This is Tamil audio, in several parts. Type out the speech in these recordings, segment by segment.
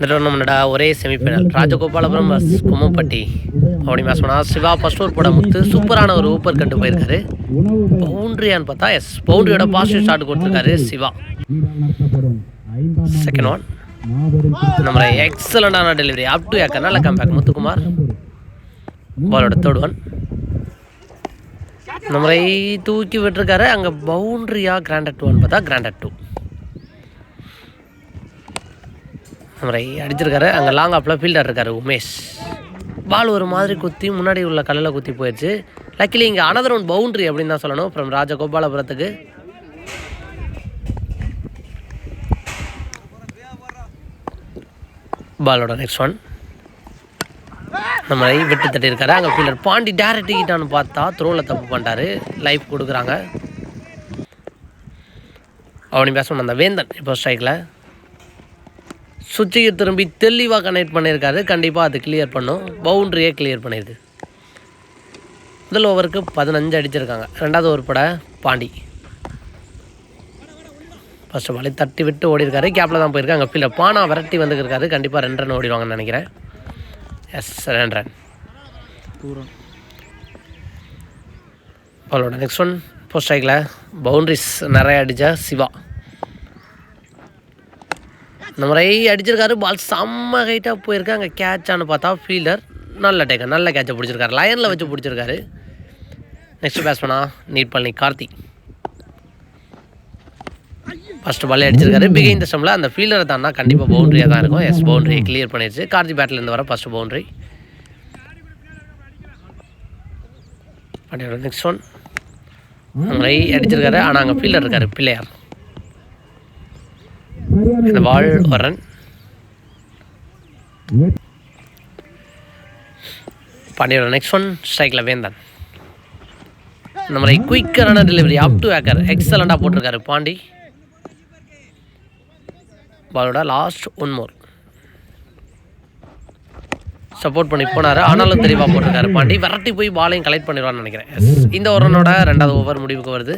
இந்த டோர்னமெண்ட்டோட ஒரே செமிஃபைனல் ராஜகோபாலபுரம் வர்சஸ் கும்மப்பட்டி அப்படி மேட்ச் பண்ணால் சிவா ஃபர்ஸ்ட் ஓவர் போட முத்து சூப்பரான ஒரு ஊப்பர் கண்டு போயிருக்காரு. பவுண்ட்ரியான்னு பார்த்தா எஸ் பவுண்ட்ரியோட பாசிட்டிவ் ஷாட் கொடுத்துருக்காரு சிவா. செகண்ட் ஒன் நம்ம எக்ஸலண்டான டெலிவரி அப் டு ஏக்கர் நல்ல கம்பேக் முத்துக்குமார். பாலோட தேர்ட் ஒன் நம்மளை தூக்கி விட்டுருக்காரு. அங்கே பவுண்ட்ரியா கிராண்டட் ஒன் பார்த்தா கிராண்டட் 2 நம்மளை அடிச்சிருக்காரு. அங்கே லாங் ஆஃபில் ஃபீல்டர் இருக்கார் உமேஷ். பால் ஒரு மாதிரி குத்தி முன்னாடி உள்ள கல்லில் குத்தி போயிடுச்சு. லக்கிலி இங்கே அனதர் ஒன் பவுண்ட்ரி அப்படின்னு தான் சொல்லணும் ஃப்ரம் ராஜகோபாலபுரத்துக்கு. பாலோட நெக்ஸ்ட் ஒன் நம்மளை விட்டு தட்டியிருக்காரு. அங்கே ஃபீல்டர் பாண்டி டேரக்ட் கிட்டான்னு பார்த்தா த்ரோவில் தப்பு பண்ணிட்டாரு. லைஃப் கொடுக்குறாங்க. அவனி பேசணும் அந்த வேந்தன் இப்போ ஸ்ட்ரைக்கில் சுவிட்சுக்கு திரும்பி தெளிவாக கனெக்ட் பண்ணியிருக்காரு. கண்டிப்பாக அது கிளியர் பண்ணும். பவுண்ட்ரியே கிளியர் பண்ணிடுது. முதல் ஓவருக்கு 15 அடிச்சிருக்காங்க. ரெண்டாவது ஓவர் பட பாண்டி ஃபஸ்ட்டு பாலை தட்டி விட்டு ஓடி இருக்காரு. கேப்பில் தான் போயிருக்காங்க. ஃபீல்டர் பானா விரட்டி வந்துருக்காரு. கண்டிப்பாக 2 ரன் ஓடிடுவாங்கன்னு நினைக்கிறேன். Yes 2 run. பாலோட நெக்ஸ்ட் ஒன் போஸ்ட் ஸ்ட்ரைக்கில் பவுண்ட்ரிஸ் நிறைய அடித்தா சிவா. இந்த முறை அடிச்சிருக்காரு. பால் செம்ம ஹைட்டாக போயிருக்கு. அங்கே கேட்சான்னு பார்த்தா ஃபீல்டர் நல்ல டேக்கர் நல்ல கேட்சை பிடிச்சிருக்காரு. லைனில் வச்சு பிடிச்சிருக்காரு. நெக்ஸ்ட் பேட்ஸ்மேனா நீட் பண்ணி கார்த்தி ஃபஸ்ட்டு பாலே அடிச்சிருக்காரு. பிகைன் த ஸ்டம்பில் அந்த ஃபீல்டரை தானா கண்டிப்பாக பவுண்ட்ரியாக தான் இருக்கும். எஸ் பவுண்ட்ரியை கிளியர் பண்ணிடுச்சு. கார்த்தி பேட்லேருந்து வர ஃபஸ்ட்டு பவுண்ட்ரி. அப்படியோட நெக்ஸ்ட் ஒன் முறை அடிச்சிருக்காரு. ஆனால் அங்கே ஃபீல்டர் இருக்கார் பிள்ளையார். இந்த பால் ஒரு ரன். பாண்டியோட நெக்ஸ்ட் ஒன் ஸ்ட்ரைக்கில் வேந்தன். இந்த மாதிரி குயிக்கரான டெலிவரி அப் டு ஏக்கர் எக்ஸலண்டாக போட்டிருக்காரு பாண்டி. பாலோட லாஸ்ட் ஒன் மோர் சப்போர்ட் பண்ணி போனார். ஆனாலும் தெளிவாக போட்டிருக்காரு பாண்டி. விரட்டி போய் பாலையும் கலெக்ட் பண்ணிடுவான்னு நினைக்கிறேன். இந்த ஓவரனோட 2வது ஓவர் முடிவுக்கு வருது.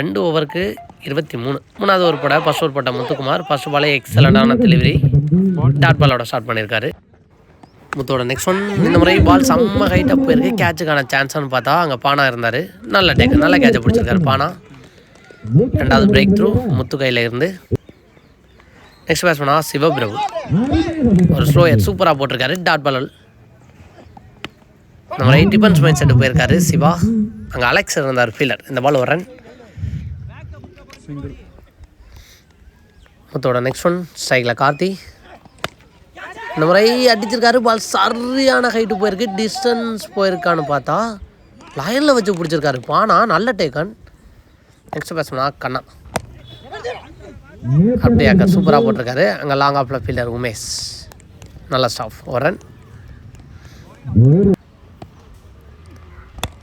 2 ஓவருக்கு 23. 3வது ஓவர் போட ஃபர்ஸ்ட் ஓவர் போட்ட முத்துக்குமார் ஃபர்ஸ்ட் பாலே எக்ஸலண்டான டெலிவரி டாட் பாலோட ஸ்டார்ட் பண்ணியிருக்காரு. முத்தோட நெக்ஸ்ட் ஒன் இந்த முறை பால் செம்ம ஹைட்டாக போயிருக்கு. கேட்சுக்கான சான்ஸ்னு பார்த்தா அங்கே பானா இருந்தார். நல்ல டேக்கு நல்ல கேட்சை பிடிச்சிருக்காரு பானா. 2வது பிரேக் த்ரூ முத்து கையில் இருந்து. நெக்ஸ்ட் பேட்ஸ்மேனா சிவபிரபு ஒரு ஸ்லோயர் சூப்பராக போட்டிருக்காரு. டாட் பால் இந்த முறை டிஃபென்ஸ் மைண்ட் செட்டு போயிருக்காரு சிவா. அங்கே அலெக்ஸ் இருந்தார் ஃபீல்டர். இந்த பால் ஒரு ரன். முத்தோட நெக்ஸ்ட் ஒன் ஸ்ட்ரைக்கில் கார்த்தி இந்த முறை அடிச்சிருக்காரு. பால் சரியான ஹைட்டு போயிருக்கு. டிஸ்டன்ஸ் போயிருக்கான்னு பார்த்தா லைனில் வச்சு பிடிச்சிருக்காரு பானா. நல்ல டேக்கன். நெக்ஸ்ட் பேட்ஸ்மேனா கண்ணா அப்படியே அக்கா சூப்பராக போட்டிருக்காரு. அங்கே லாங் ஆஃபில் ஃபீல்டர் உமேஷ் நல்ல ஸ்டாஃப் ஒரு ரன்.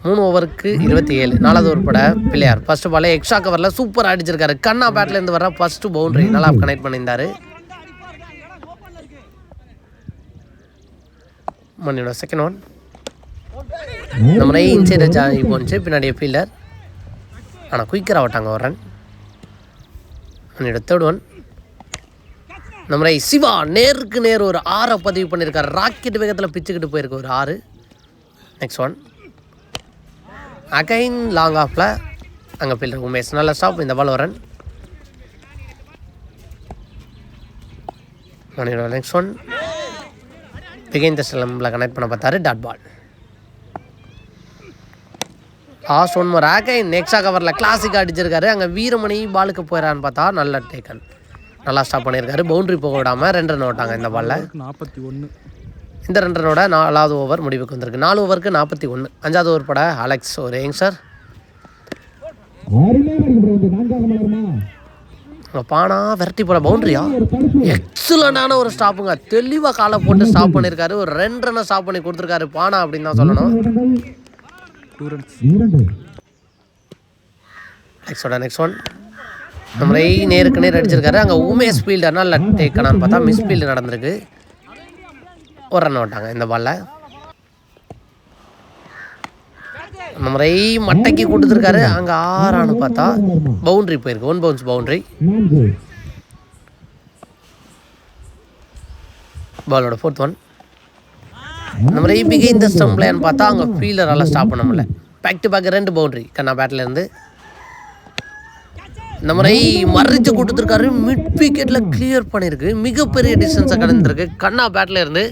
3 ஓவருக்கு 27. 4வது ஓவர் பட பிள்ளையார் ஃபர்ஸ்ட் பாலே எக்ஸ்ட்ரா கவரில் சூப்பராக அடிச்சிருக்காரு. கண்ணா பேட்லேருந்து வர ஃபர்ஸ்ட் பவுண்ட்ரி நல்லா கனெக்ட் பண்ணியிருந்தார். மணியோட செகண்ட் ஒன் நம்ம இன்சைட் ஜாகி போச்சு பின்னாடியே ஃபீல்டர். ஆனால் குயிக்கராக விட்டாங்க ஒரு ரன். மணியோட தேர்ட் ஒன் நம்ம சிவா நேருக்கு நேர் ஒரு 6 பதிவு பண்ணியிருக்காரு. ராக்கெட் வேகத்தில் பிச்சுக்கிட்டு போயிருக்கு ஒரு 6. நெக்ஸ்ட் ஒன் அகைன் லாங் ஆஃபில் அங்கே ஃபீல்டர் உமேஷ் நல்ல ஸ்டாப். இந்த பால் ஒரு ரன். மணியோட நெக்ஸ்ட் ஒன் பிகைன் த ஸ்டம்பில் கனெக்ட் பண்ண பார்த்தாரு. Dot ball last one more again extra கவரில் கிளாசிக்காக அடிச்சிருக்காரு. அங்கே வீரமணி பாலுக்கு போயிடறான்னு பார்த்தா நல்ல டேக்கன் நல்லா ஸ்டாப் பண்ணியிருக்காரு. பவுண்ட்ரி போக விடாமல் 2 ரன் ஓட்டாங்க இந்த பாலில். 41. இந்த 2 ரன்னோட 4வது ஓவர் முடிவுக்கு வந்திருக்கு. 4 ஓவருக்கு 41. 5வது ஓவர் பட அலெக்ஸ் ஒரு யங்ஸ்டர். பானா விரட்டி போல பவுண்ட்ரியா எக்ஸலண்டான ஒரு ஸ்டாப்புங்க. தெளிவாக காலை போட்டு ஸ்டாப் பண்ணியிருக்காரு. ஒரு 2 ரன்னை ஸ்டாப் பண்ணி கொடுத்துருக்காரு பானா அப்படின்னு தான் சொல்லணும். நெக்ஸ்ட் ஒன் நம்ம நேருக்கு நேர் அடிச்சிருக்காரு. அங்கே உமேஷ் ஃபீல்டர்னா இல்லை டேக்கனான்னு பார்த்தா மிஸ் ஃபீல்டு நடந்திருக்கு. ஒரு ரன் ஓட்டாங்க இந்த பாலில். அந்த முறை மட்டைக்கு கொடுத்துருக்காரு. அங்கே 6 பார்த்தா பவுண்ட்ரி போயிருக்கு. 1 பவுன்ஸ் பவுண்ட்ரி. பாலோட 4th ஒன். இந்த மாதிரி பிகைன் த ஸ்டம்ப்லன்னு பார்த்தா அங்கே ஃபீல்டரால் ஸ்டாப் பண்ண முடியல. பேக் டு பேக் 2 பவுண்ட்ரி கண்ணா பேட்லேருந்து. இந்த மாதிரி மறைச்சு கொடுத்துருக்காரு. மிட் விக்கெட்டில் கிளியர் பண்ணியிருக்கு. மிகப்பெரிய டிஸ்டன்ஸை கடந்திருக்கு. கண்ணா பேட்டில் இருந்து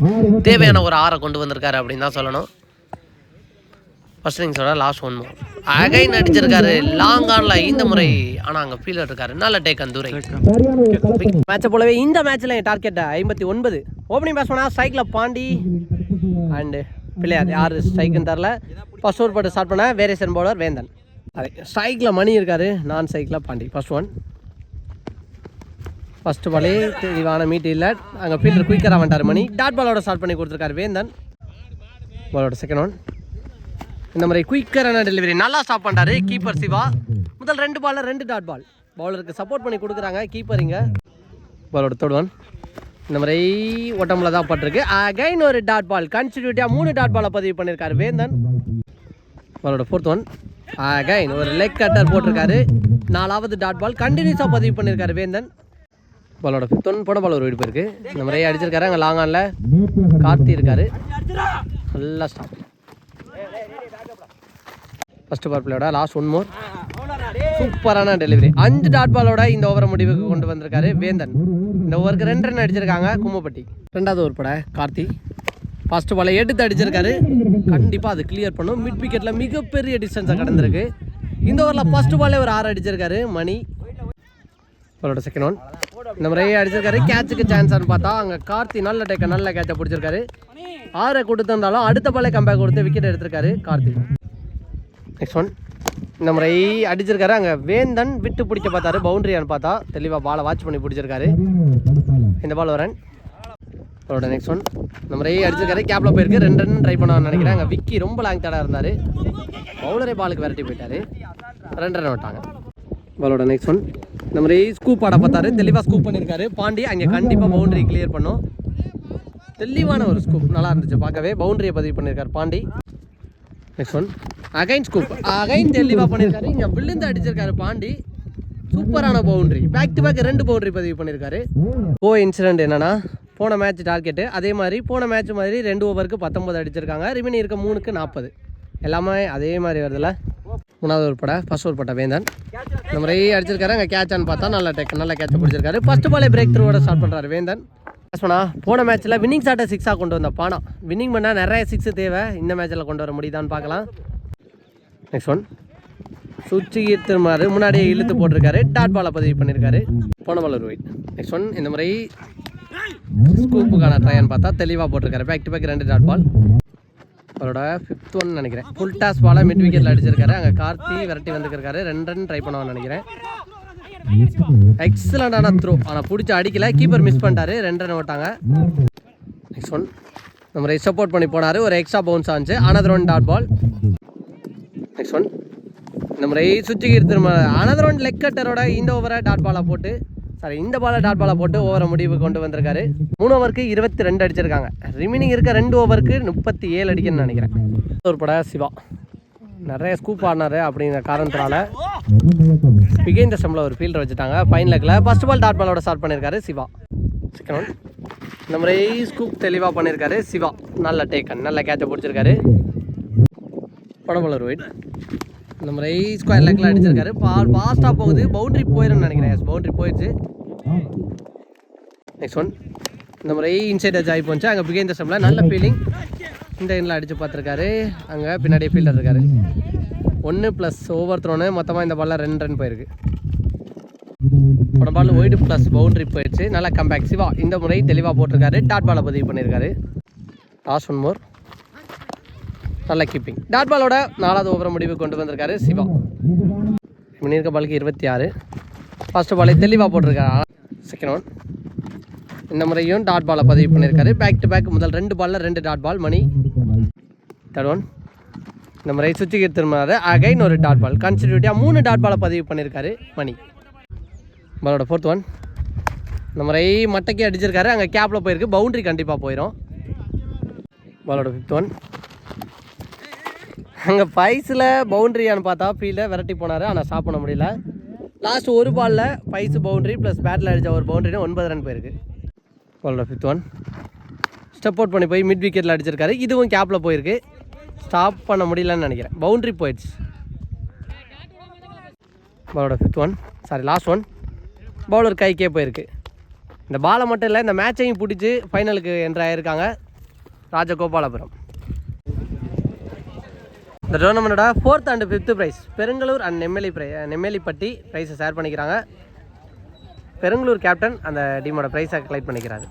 தேவையான ஒரு 6 கொண்டு வந்திருக்காரு அப்படின்னு தான் சொல்லணும். ஃபர்ஸ்ட் இன்னிங்ஸோட லாஸ்ட் 1 மோர். அகைன் அடிச்சிருக்காரு லாங் ஆன்ல இந்த முறை. ஆனால் அங்கே ஃபீல்டர் இருக்காரு. நல்ல டேக் அந்த துரை. மேட்சை போலவே இந்த மேட்ச்சில் என் டார்கெட் 59. ஓப்பனிங் பேட்ஸ்மேனா ஸ்ட்ரைக்கில் பாண்டி அண்டு பிள்ளையார். யார் ஸ்ட்ரைக்குன்னு தரல. ஃபர்ஸ்ட் ஓவர் போட்டு ஸ்டார்ட் பண்ண வேரியேஷன் பவுலர் வேந்தன். அதே ஸ்ட்ரைக்கில் மணி இருக்காரு. நான் ஸ்ட்ரைக்கில் பாண்டி. First one. ஃபர்ஸ்ட் பாலே தெளிவான மீட் இல்லை. அங்கே ஃபீல்டர் குயிக்கராக வந்துட்டார் மணி. டாட் பாலோட ஸ்டார்ட் பண்ணி கொடுத்துருக்காரு வேந்தன். பாலோட செகண்ட் ஒன். இந்த மாதிரி குயிக்கரான டெலிவரி நல்லா ஸ்டாப் பண்ணுறாரு கீப்பர் சிவா. முதல் 2 பாலில் 2 டாட் பால். பவுலருக்கு சப்போர்ட் பண்ணி கொடுக்குறாங்க கீப்பரிங்க. பாலோட தேர்ட் ஒன். இந்த மாதிரி ஒட்டம்புல தான் பட்டிருக்கு. அகைன் ஒரு டாட் பால். கன்ஸ்டிடியூட்டியாக 3 டாட் பாலை பதிவு பண்ணியிருக்காரு வேந்தன். பாலோட 4th ஒன். அகைன் ஒரு லெக் கட்டர் போட்டிருக்காரு. 4வது டாட் பால் கண்டினியூஸாக பதிவு பண்ணியிருக்காரு வேந்தன். பாலோட 5th ஒன். போட பால் ஒரு வீடு போயிருக்கு. இந்த மாதிரி அடிச்சிருக்காரு. அங்கே லாங் ஆனில் கார்த்தி இருக்காரு. நல்லா ஸ்டாப். ஃபர்ஸ்ட் பவர் பிளேயோட லாஸ்ட் 1 மோர். சூப்பரான டெலிவரி. 5 டாட் பாலோட இந்த ஓவரை முடிவுக்கு கொண்டு வந்திருக்காரு வேந்தன். இந்த ஓவருக்கு 2 ரன் அடிச்சிருக்காங்க கும்மப்பட்டி. 2வது ஓவர் பட கார்த்தி. ஃபர்ஸ்ட் பாலை எடுத்து அடிச்சிருக்காரு. கண்டிப்பாக அது கிளியர் பண்ணும். மிட் விக்கெட்டில் மிகப்பெரிய டிஸ்டன்ஸை கடந்திருக்கு. இந்த ஓவரில் ஃபர்ஸ்ட் பாலே ஒரு 6 அடிச்சிருக்காரு மணி. அவரோட செகண்ட் ஒன். இந்த முறையே அடிச்சிருக்காரு. கேட்சுக்கு சான்ஸ்னு பார்த்தா அங்கே கார்த்தி நல்ல டேக்கை நல்ல கேட்சை பிடிச்சிருக்காரு. 6 கொடுத்திருந்தாலும் அடுத்த பாலே கம்பேக் கொடுத்து விக்கெட் எடுத்திருக்காரு கார்த்தி. Next one. இந்த முறை அடிச்சிருக்காரு. அங்கே வேந்தன் விட்டு பிடிக்க பார்த்தாரு. பவுண்டரியான்னு பார்த்தா தெளிவாக பாலை வாட்ச் பண்ணி பிடிச்சிருக்காரு. இந்த பால் ஒரு ரன். அவரோட நெக்ஸ்ட் ஒன். இந்த முறை அடிச்சிருக்காரு. கேப்பில் போயிருக்கு. 2 ரன் ட்ரை பண்ணான்னு நினைக்கிறேன். அங்கே விக்கி ரொம்ப லாங் தாடாக இருந்தார். பவுலரே பாலுக்கு விரட்டி போயிட்டார். 2 ரன் விட்டாங்க. பாலோட நெக்ஸ்ட் ஒன். இந்த மாதிரி ஸ்கூப் ஆட பார்த்தாரு. தெளிவாக ஸ்கூப் பண்ணியிருக்காரு பாண்டி. அங்கே கண்டிப்பாக பவுண்டரி கிளியர் பண்ணும். தெளிவான ஒரு ஸ்கூப் நல்லா இருந்துச்சு பார்க்கவே. பவுண்டரியை பதிவு பண்ணியிருக்காரு Pandi. Next one. Again scoop. Again தெளிவாக பண்ணியிருக்காரு. இங்கே விழுந்து அடிச்சிருக்காரு பாண்டி. சூப்பரான boundary. Back to back 2 boundary பதிவு பண்ணியிருக்காரு. இன்சிடென்ட் என்னன்னா போன மேட்ச் டார்கெட்டு அதே மாதிரி போன மேட்ச் மாதிரி 2 ஓவருக்கு 19 அடிச்சிருக்காங்க. ரிமைனிங் இருக்க 3க்கு 40. எல்லாமே அதே மாதிரி வருதுல்ல. 3வது ஓவர் பட ஃபர்ஸ்ட் ஓவர் பட்ட வேந்தன். இந்த மாதிரி அடிச்சிருக்காரு. அங்கே கேட்சான்னு பார்த்தா நல்ல கேட்சை பிடிச்சிருக்காரு. ஃபர்ஸ்ட் பாலே பிரேக் த்ரூவோட ஸ்டார்ட் பண்ணுறாரு வேந்தன். போன மேட்ச்சில் வின்னிங் ஷாட்டை 6ஆக கொண்டு வந்த பானா. வின்னிங் பண்ணால் நிறைய 6 தேவை. இந்த மேட்ச்சில் கொண்டு வர முடியுதான்னு பார்க்கலாம். Next one. சுற்றி ஈர்த்துமாரு முன்னாடியே இழுத்து போட்டிருக்காரு. டாட் பாலை பதிவு பண்ணியிருக்காரு. போன பால் ஒரு வெயிட். Next one. இந்த முறை ஸ்கூப்புக்கான ட்ரைன்னு பார்த்தா தெளிவாக போட்டிருக்காரு. Back to back 2 dot ball. அவரோட 5th ஒன் நினைக்கிறேன். ஃபுல் டாஸ் பாலை மிட் விக்கெட்டில் அடிச்சிருக்காரு. அங்கே கார்த்தி விரட்டி வந்துருக்காரு. 2 ரன் ட்ரை பண்ணுவான்னு நினைக்கிறேன். எக்ஸலண்டான த்ரோ. ஆனால் பிடிச்சி அடிக்கல. கீப்பர் மிஸ் பண்ணிட்டாரு. 2 ரன் விட்டாங்க. Next one. நம்ம சப்போர்ட் பண்ணி போனார். ஒரு எக்ஸ்ட்ரா பவுன்ஸ் ஆச்சு. Another 1 dot ball. Next one. இந்த முறை சுற்றி திரும்ப அனதர் 1 லெக் கட்டரோட இந்த ஓவரை டாட் பாலாக போட்டு இந்த பாலை டாட் பாலாக போட்டு ஓவரை முடிவு கொண்டு வந்திருக்காரு. 3 ஓவருக்கு 22 அடிச்சிருக்காங்க. ரிமைனிங் இருக்க 2 ஓவருக்கு 37 அடிக்கணும்னு நினைக்கிறேன். ஒரு பட சிவா நிறைய ஸ்கூப் ஆடினார். அப்படிங்கிற காரணத்தினால பிகைன் த ஸ்டம்பில் ஒரு ஃபீல்டர் வச்சுட்டாங்க ஃபைன் லெக்கில். ஃபர்ஸ்ட் பால் டாட் பாலோட ஸ்டார்ட் பண்ணியிருக்காரு சிவா. Second one. இந்த முறை ஸ்கூப் தெளிவாக பண்ணியிருக்காரு சிவா. நல்ல டேக்கன் நல்ல கேட்சை பிடிச்சிருக்காரு. படம் ஒரு வெயிட். இந்த முறை ஸ்கொயர் லெக்கில் அடிச்சிருக்காரு. ஃபாஸ்ட்டாக போகுது. பவுண்டரி போயிடும்னு நினைக்கிறேன். பவுண்டரி போயிடுச்சு. Next one. இந்த முறை இன்சைட் டச் ஆகி போச்சு. அங்கே பிகைன் த ஸ்டம்பில் நல்ல ஃபீலிங். இந்த எண்ணில் அடித்து பார்த்துருக்காரு. அங்கே பின்னாடியே ஃபீல்டர் இருக்காரு. 1+ ஓவர் த்ரோனு மொத்தமாக இந்த பாலில் 2 ரன் போயிருக்கு. போன பால் ஒயிட் ப்ளஸ் பவுண்டரி போயிடுச்சு. நல்லா கம்பேக் சிவா இந்த முறை தெளிவாக போட்டிருக்காரு. டாட் பாலை பதிவு பண்ணியிருக்காரு. லாஸ்ட் 1 மோர். நல்ல கீப்பிங். டாட் பாலோட 4வது ஓவரை முடிவு கொண்டு வந்திருக்காரு சிவா. இருக்க பாலுக்கு 26. ஃபர்ஸ்ட் பாலை தெளிவாக போட்டிருக்காரு. Second one. இந்த முறையும் டாட் பாலை பதிவு பண்ணியிருக்காரு. பேக் டு பேக் முதல் 2 பாலில் 2 டாட் பால் மணி. Third one. இந்த முறை சுற்றி திரும்பினாரு. அகைன் ஒரு டாட் பால். கன்ஸ்டிடியூட்டியாக 3 டாட் பாலை பதிவு பண்ணியிருக்காரு மணி. பாலோட 4th ஒன். இந்த முறை மட்டைக்கு அடிச்சிருக்காரு. அங்கே கேப்பில் போயிருக்கு. பவுண்டரி கண்டிப்பாக போயிடும். பாலோட 5th ஒன். அங்கே பைஸில் பவுண்டரியான்னு பார்த்தா ஃபீல்டை விரட்டி போனார். ஆனால் ஸ்டாப் பண்ண முடியல. லாஸ்ட் ஒரு பாலில் பைஸு பவுண்டரி ப்ளஸ் பேட்டில் அடித்த ஒரு பவுண்டரின்னு 9 ரன் போயிருக்கு. பாலோட 5th ஒன். ஸ்டெப் அவுட் பண்ணி போய் மிட் விக்கெட்டில் அடிச்சிருக்காரு. இதுவும் கேப்பில் போயிருக்கு. ஸ்டாப் பண்ண முடியலன்னு நினைக்கிறேன். பவுண்ட்ரி போயிடுச்சு. பாலோட 5th one, sorry last one. Bowler கைக்கே போயிருக்கு. இந்த பாலை மட்டும் இல்லை, இந்த மேட்சையும் பிடிச்சி ஃபைனலுக்கு என்ட்ரு ஆகியிருக்காங்க ராஜகோபாலபுரம். இந்த டோர்னமெண்ட்டோட 4th and 5th prize Perungalur and Nemmelipatti ப்ரைஸை ஷேர் பண்ணிக்கிறாங்க. பெருங்களூர் கேப்டன் அந்த டீமோட ப்ரைஸை கலெக்ட் பண்ணிக்கிறாரு.